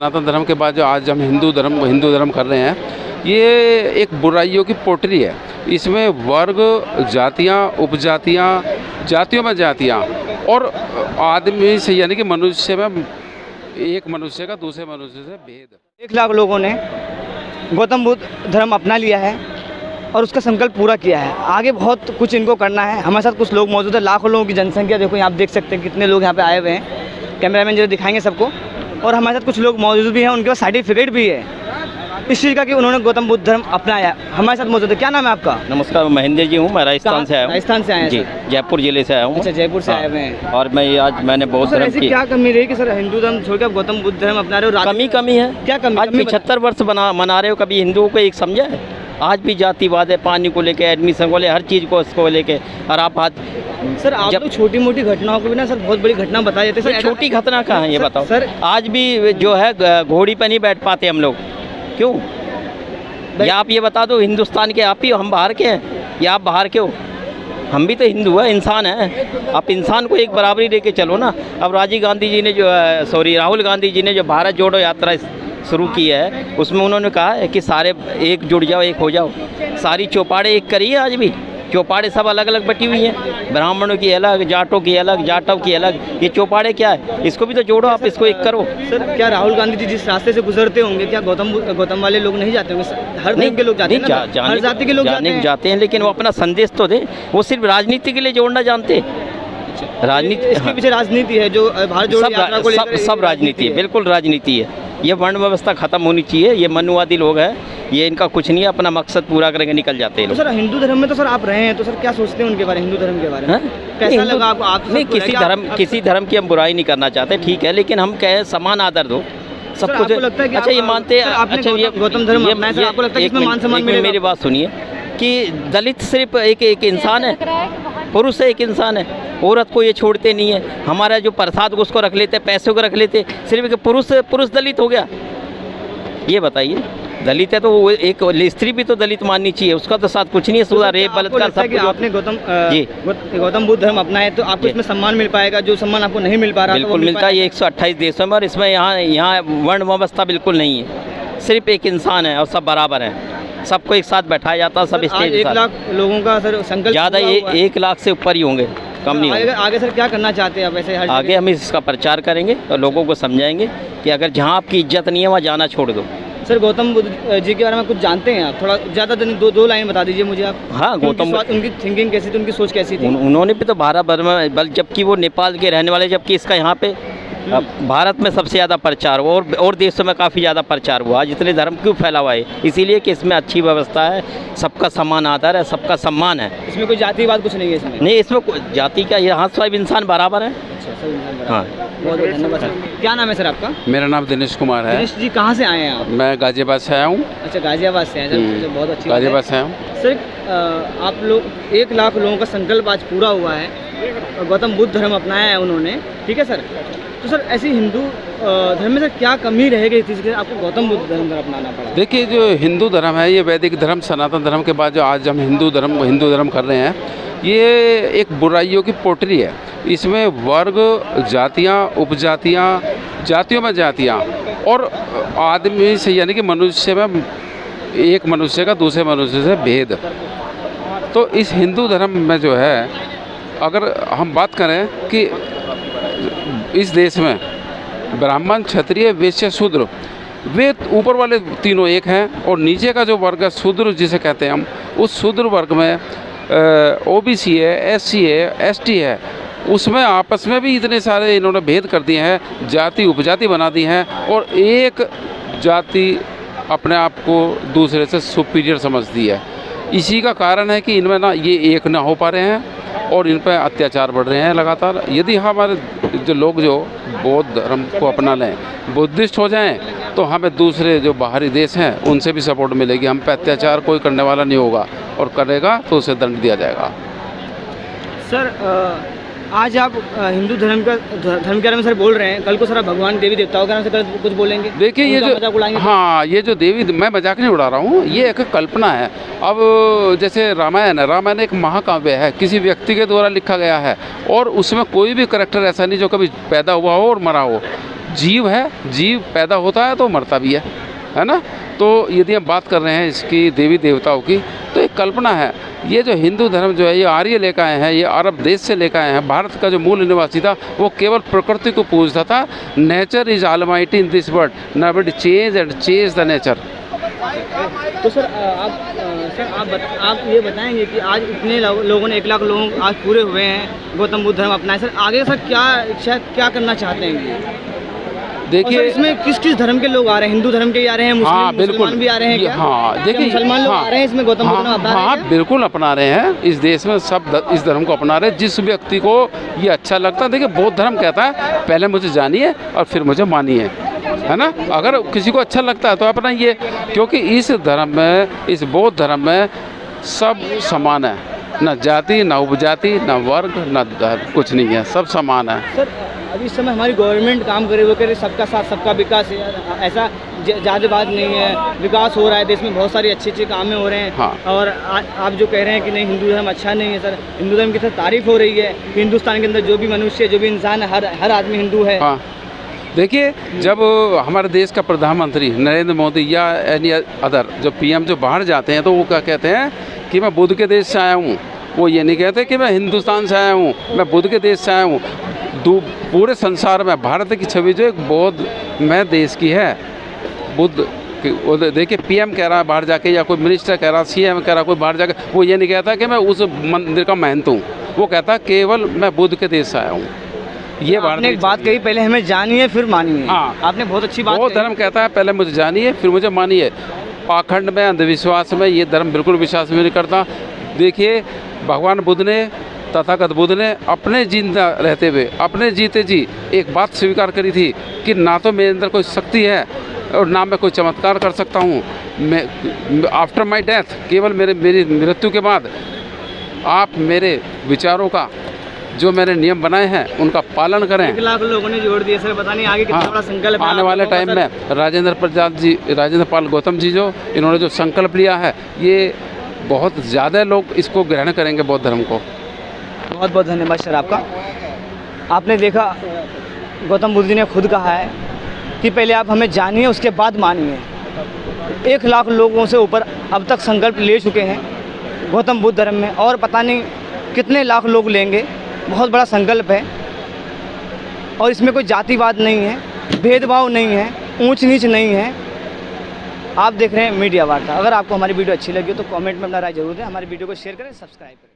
सनातन धर्म के बाद जो आज हम हिंदू धर्म कर रहे हैं, ये एक बुराइयों की पोटरी है। इसमें वर्ग, जातियाँ, उपजातियाँ, जातियों में जातियाँ और आदमी से यानी कि मनुष्य में एक मनुष्य का दूसरे मनुष्य से भेद। 1 लाख लोगों ने गौतम बुद्ध धर्म अपना लिया है और उसका संकल्प पूरा किया है। आगे बहुत कुछ इनको करना है। हमारे साथ कुछ लोग मौजूद है, लाखों लोगों की जनसंख्या देखो, यहाँ आप देख सकते हैं कितने लोग यहाँ पे आए हुए हैं। कैमरामैन जरा दिखाएंगे सबको। और हमारे साथ कुछ लोग मौजूद भी हैं, उनके पास सर्टिफिकेट भी है इस चीज़ का कि उन्होंने गौतम बुद्ध धर्म अपनाया। हमारे साथ मौजूद है। क्या नाम है आपका? नमस्कार, महेंद्र जी हूँ, मैं राजस्थान से आया हूँ। राजस्थान से आए हैं जी, जयपुर जिले से आया हूँ। अच्छा, जयपुर से आए हुए हैं। और मैं आज मैंने बहुत सर धर्म ऐसी की क्या कमी रही कि सर हिंदू धर्म छोड़ के आप गौतम बुद्ध धर्म अपना रहे हो? कमी है। क्या कमी? आज 75 वर्ष मना रहे हो, कभी हिंदुओं को एक समझा है? आज भी जातिवाद है, पानी को लेके, एडमिशन को लेके, हर चीज़ को उसको लेके। और आप आज सर आप लोग छोटी मोटी घटनाओं को भी ना सर बहुत बड़ी घटना बता देते हैं। सर छोटी घटना कहाँ है ये बताओ सर? आज भी जो है घोड़ी पर नहीं बैठ पाते हम लोग, क्यों? या आप ये बता दो, हिंदुस्तान के आप ही हो, हम बाहर के हैं, या आप बाहर के हो? हम भी तो हिंदू है, इंसान है। आप इंसान को एक बराबरी लेके चलो ना। अब राजीव गांधी जी ने राहुल गांधी जी ने जो भारत जोड़ो यात्रा शुरू की है, उसमें उन्होंने कहा है कि सारे एक जुड़ जाओ, एक हो जाओ। सारी चौपाड़े एक करी है। आज भी चौपाड़े सब अलग अलग बटी हुई हैं, ब्राह्मणों की अलग, जाटों की अलग, जाटव की अलग। ये चौपाड़े क्या है? इसको भी तो जोड़ो आप, इसको एक करो। सर क्या राहुल गांधी जी जिस रास्ते से गुजरते होंगे, क्या गौतम वाले लोग नहीं जाते होंगे? हर धर्म के लोग जाते हैं ना, हर जाति के लोग जाते हैं, लेकिन वो अपना संदेश तो दे। वो सिर्फ राजनीति के लिए जोड़ना जानते। राजनीति, इसके पीछे राजनीति है जो भारत जोड़ो यात्रा को लेकर। सब राजनीति है, बिल्कुल राजनीति है। ये वर्ण व्यवस्था खत्म होनी चाहिए। ये मनुवादी लोग हैं, ये इनका कुछ नहीं है, अपना मकसद पूरा करके निकल जाते हैं। तो सर हिंदू धर्म में तो सर आप रहे हैं, तो सर क्या सोचते हैं उनके बारे में, हिंदू धर्म के बारे में? कैसा लगा आपको? आप नहीं, किसी धर्म की हम बुराई नहीं करना चाहते, ठीक है, लेकिन हम कहें समान आदर दो सब कुछ। अच्छा ये मानते हैं, अच्छा ये गौतम धर्म आपको लगता है इसमें मान सम्मान मिलेगा? मेरी बात सुनिए कि दलित सिर्फ एक इंसान है, पुरुष है, एक इंसान है। औरत को ये छोड़ते नहीं है। हमारा जो प्रसाद को उसको रख लेते, पैसों को रख लेते, सिर्फ एक पुरुष दलित हो गया। ये बताइए, दलित है तो वो एक स्त्री भी तो दलित माननी चाहिए, उसका तो साथ कुछ नहीं है। सुधा, रेप, बलात्कार सब कुछ। आपने गौतम बुद्ध धर्म अपनाए तो आपको इसमें सम्मान मिल पाएगा, जो सम्मान आपको नहीं मिल पा रहा? बिल्कुल मिलता है। ये 128 देशों में, और इसमें यहाँ वर्ण व्यवस्था बिल्कुल नहीं है। सिर्फ एक इंसान है और सब बराबर हैं, सबको एक साथ बैठाया जाता है, सब स्टेज। 1 लाख लोगों का सर संकल्प ज़्यादा, 1 लाख से ऊपर ही होंगे, कम नहीं होंगे। आगे सर क्या करना चाहते हैं आप? ऐसे आगे हम इसका प्रचार करेंगे और लोगों को समझाएंगे कि अगर जहाँ आपकी इज्जत नहीं है वहाँ जाना छोड़ दो। सर गौतम बुद्ध जी के बारे में कुछ जानते हैं आप? थोड़ा ज़्यादा दो लाइन बता दीजिए मुझे आप। हाँ, गौतम उनकी थिंकिंग कैसी थी, उनकी सोच कैसी थी? उन्होंने भी तो भारत भर में, जबकि वो नेपाल के रहने वाले, जबकि इसका यहाँ पे भारत में सबसे ज़्यादा प्रचार हुआ और देशों में काफ़ी ज़्यादा प्रचार हुआ। आज इतने धर्म क्यों फैला हुआ है? इसीलिए कि इसमें अच्छी व्यवस्था है, सबका समान आदर है, सबका सम्मान है। इसमें कोई जातिवाद कुछ नहीं है? इसमें नहीं, इसमें जाति का, यहाँ सब इंसान बराबर है। हाँ, बहुत बहुत धन्यवाद सर। क्या नाम है सर आपका? मेरा नाम दिनेश कुमार है। दिनेश जी कहाँ से आए हैं आप? मैं गाजियाबाद से आया हूँ। अच्छा, गाजियाबाद से आए सर, बहुत अच्छी। गाजियाबाद से आया हूँ सर। आप लोग 1 लाख लोगों का संकल्प आज पूरा हुआ है, गौतम बुद्ध धर्म अपनाया है उन्होंने, ठीक है सर? तो सर ऐसी हिंदू धर्म में सर क्या कमी रहेगी जिसके आपको गौतम बुद्ध धर्म अपनाना पड़ा? देखिए, जो हिंदू धर्म है, ये वैदिक धर्म, सनातन धर्म के बाद जो आज हम हिंदू धर्म कर रहे हैं, ये एक बुराइयों की पोटरी है। इसमें वर्ग, जातियाँ, उपजातियाँ, जातियों में जातियाँ और आदमी से यानी कि मनुष्य में एक मनुष्य का दूसरे मनुष्य से भेद। तो इस हिंदू धर्म में जो है, अगर हम बात करें कि इस देश में ब्राह्मण, क्षत्रिय, वैश्य, शूद्र, वे ऊपर वाले तीनों एक हैं, और नीचे का जो वर्ग है शूद्र जिसे कहते हैं हम, उस शूद्र वर्ग में ओबीसी है, एससी है, एसटी है, उसमें आपस में भी इतने सारे इन्होंने भेद कर दिए हैं, जाति उपजाति बना दी हैं, और एक जाति अपने आप को दूसरे से सुपीरियर समझती है। इसी का कारण है कि इनमें ना ये एक ना हो पा रहे हैं और इन पर अत्याचार बढ़ रहे हैं लगातार। यदि हमारे जो लोग जो बौद्ध धर्म को अपना लें, बुद्धिस्ट हो जाएं, तो हमें दूसरे जो बाहरी देश हैं उनसे भी सपोर्ट मिलेगी। हम पे अत्याचार कोई करने वाला नहीं होगा, और करेगा तो उसे दंड दिया जाएगा। सर आज आप हिंदू धर्म के बारे में सर बोल रहे हैं, कल को सर आप भगवान देवी देवताओं के नाम से कुछ बोलेंगे? देखिए, ये जो ये जो देवी, मैं मजाक नहीं उड़ा रहा हूँ, ये एक कल्पना है। अब जैसे रामायण है, रामायण एक महाकाव्य है, किसी व्यक्ति के द्वारा लिखा गया है, और उसमें कोई भी करैक्टर ऐसा नहीं जो कभी पैदा हुआ हो और मरा हो। जीव है, जीव पैदा होता है तो मरता भी है ना। तो यदि हम बात कर रहे हैं इसकी देवी देवताओं की, तो एक कल्पना है। ये जो हिंदू धर्म जो है ये आर्य लेकर आए हैं, ये अरब देश से लेकर आए हैं। भारत का जो मूल निवासी था वो केवल प्रकृति को पूजता था। Nature is almighty in this world, nobody change and change the nature. तो सर आप ये बताएंगे कि आज इतने लोगों ने 1 लाख लोग आज पूरे हुए हैं गौतम बुद्ध धर्म अपनाए, सर आगे सर क्या करना चाहते हैं? देखिए इसमें किस किस धर्म के लोग आ रहे हैं? हिंदू धर्म के भी आ रहे हैं, मुसलमान भी आ रहे हैं क्या? हाँ देखिए, मुसलमान लोग आ रहे हैं इसमें गौतम बुद्ध धर्म अपना रहे हैं? हाँ बिल्कुल अपना रहे हैं। इस देश में सब इस धर्म को अपना रहे हैं। जिस व्यक्ति को ये अच्छा लगता है, देखिए बौद्ध धर्म कहता है पहले मुझे जानिए और फिर मुझे मानिए, है ना। अगर किसी को अच्छा लगता है तो अपनाइए, क्योंकि इस धर्म में, इस बौद्ध धर्म में सब समान है, न जाति, न उपजाति, न वर्ग, न कुछ नहीं है, सब समान है। सर अभी इस समय हमारी गवर्नमेंट काम करे, वो कह रहे सबका साथ सबका विकास है, ऐसा ज़्यादा बात नहीं है। विकास हो रहा है देश में, बहुत सारी अच्छे काम हो रहे हैं। हाँ। और आप जो कह रहे हैं कि नहीं हिंदू धर्म अच्छा नहीं है, सर हिंदू धर्म की सर तारीफ हो रही है कि हिंदुस्तान के अंदर जो भी मनुष्य, जो भी इंसान है, हर आदमी हिंदू है। हाँ देखिए, जब हमारे देश का प्रधानमंत्री नरेंद्र मोदी या एनी अदर जो पीएम जो बाहर जाते हैं तो वो क्या कहते हैं कि मैं बुद्ध के देश से आया हूँ। वो ये नहीं कहते कि मैं हिंदुस्तान से आया हूँ, मैं बुद्ध के देश से आया हूँ। पूरे संसार में भारत की छवि जो एक बौद्ध में देश की है, बुद्ध। देखिए पीएम कह रहा है बाहर जाके, या कोई मिनिस्टर कह रहा, सीएम कह रहा कोई बाहर जाके, वो ये नहीं कहता कि मैं उस मंदिर का महंत हूँ। वो कहता केवल मैं बुद्ध के देश से आया हूँ। ये आपने एक बात कही, पहले हमें जानिए फिर मानिए। हाँ, आपने बहुत अच्छी बात वो धर्म कहता है पहले मुझे जानिए फिर मुझे मानिए। पाखंड में, अंधविश्वास में ये धर्म बिल्कुल विश्वास नहीं करता। देखिए भगवान बुद्ध ने, तथागत बुद्ध ने अपने जिंदा रहते हुए, अपने जीते जी एक बात स्वीकार करी थी कि ना तो मेरे अंदर कोई शक्ति है और ना मैं कोई चमत्कार कर सकता हूँ। मैं आफ्टर माई डेथ, केवल मेरी मृत्यु के बाद आप मेरे विचारों का, जो मैंने नियम बनाए हैं उनका पालन करें। 1 लाख लोगों ने जोड़ दिया सर, पता नहीं आगे कितना बड़ा संकल्प है आने वाले टाइम में। राजेंद्र पाल गौतम जी जो इन्होंने जो संकल्प लिया है, ये बहुत ज़्यादा लोग इसको ग्रहण करेंगे बौद्ध धर्म को। बहुत बहुत धन्यवाद सर आपका। आपने देखा गौतम बुद्ध जी ने खुद कहा है कि पहले आप हमें जानिए उसके बाद मानिए। 1 लाख लोगों से ऊपर अब तक संकल्प ले चुके हैं गौतम बुद्ध धर्म में, और पता नहीं कितने लाख लोग लेंगे। बहुत बड़ा संकल्प है और इसमें कोई जातिवाद नहीं है, भेदभाव नहीं है, ऊंच नीच नहीं है। आप देख रहे हैं मीडिया वार्ता। अगर आपको हमारी वीडियो अच्छी लगी हो तो कमेंट में अपना राय जरूर दें, हमारी वीडियो को शेयर करें, सब्सक्राइब करें।